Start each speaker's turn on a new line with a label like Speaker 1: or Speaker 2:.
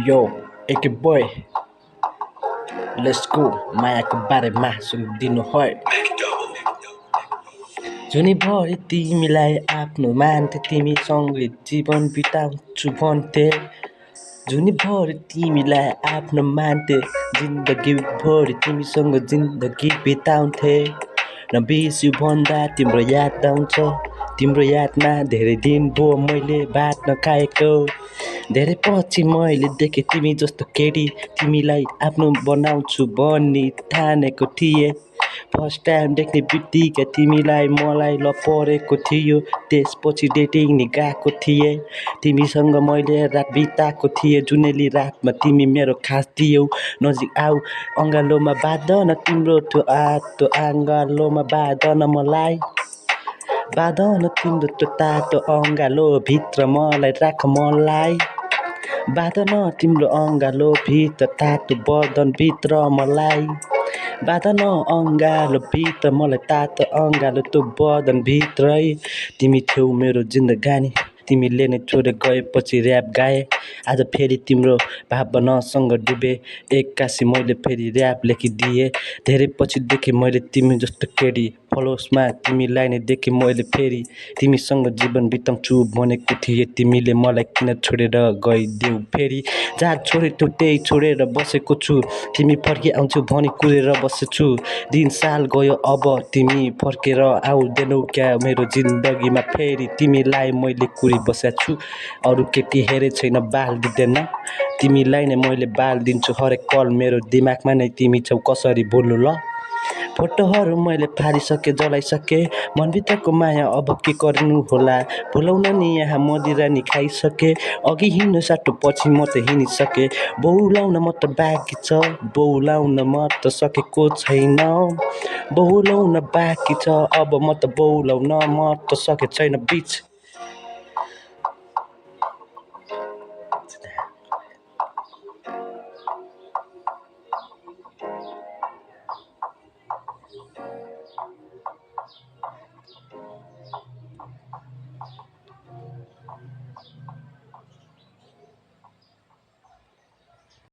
Speaker 1: यो A K boy let's go मायाको बारेमा सुनिदिनु है जुनीभरि तिमीलाई आफ्नो मान्थे तिमीसँगै जीवन बिताउँछु भन्थे जुनीभरि तिमीलाई आफ्नो मान्थे जिन्दगीभरि तिमीसँग जिन्दगी बिताउँथे नबिर्स्यु भन्दा तिम्रो याद आउँछ तिम्रो यादमा धेरै दिन भयो मैले भात नखाएको धेरै पछि मैले देखेँ तिमी जस्तो केटी तिमीलाई आफ्नो बनाउँछु भनी ठानेको थिएँ फर्स्ट टाइम देख्ने बित्तिकै तिमीलाई मलाई परेको थियो त्यसपछि डेटिङ नि गएको थिएँ तिमीसँग मैले रात बिताएको थिएँ जुनेली रातमा तिमी मेरो खास थियौ नजिक आऊ अँगालोमा बाँध न तिम्रो त्यो आतो अँगालोमा बाँध न मलाई बाँध न तिम्रो त्यो तातो अँगालो भित्र मलाई राख मलाई बाँध न तिम्रो अँगालो भित्र तातो बदनभित्र मलाई बाँध न अँगालो भित्र मलाई तातो अँगालो त्यो बदनभित्रै तिमी थियौ मेरो जिन्दगानी तिमीले नै छोडेर गएपछि ऱ्याप गाएँ आज फेरि तिम्रो भावनासँग डुबेँ एक्कासी मैले फेरि ऱ्याप लेखिदिएँ धेरै पछि देखेँ मैले तिमी जस्तो केटी फलोस्मा तिमीलाई नै देखेँ मैले फेरि तिमीसँग जीवन बिताउँछु भनेको थिएँ तिमीले मलाई किन छोडेर गइदेऊ फेरि जहाँ छोडेथ्यौ त्यही छोडेर बसेको छु तिमी फर्की आउँछौ भनी कुरेर बसेछु दिन साल गयो अब तिमी फर्केर आउँदैनौ क्या मेरो जिन्दगीमा फेरि तिमीलाई मैले कुरी बसेको छु अरू केटी हेरे छैन बाल दिँदैन तिमीलाई नै मैले बाल दिन्छु हरेक कल मेरो दिमागमा नै तिमी छौ कसरी बोल्नु ल फोटोहरू मैले फालिसकेँ जलाइसकेँ मनभित्रको माया अब के गर्नु होला भुलाउन नि यहाँ मदिरा नि खाइसकेँ अघि हिँड्नु साटो पछि म त हिँडिसकेँ बोलाउन म त बाँकी छ बोलाउन म त सकेको छैन बोलाउन बाँकी छ अब म त बोलाउन म त सकेको छैन बिच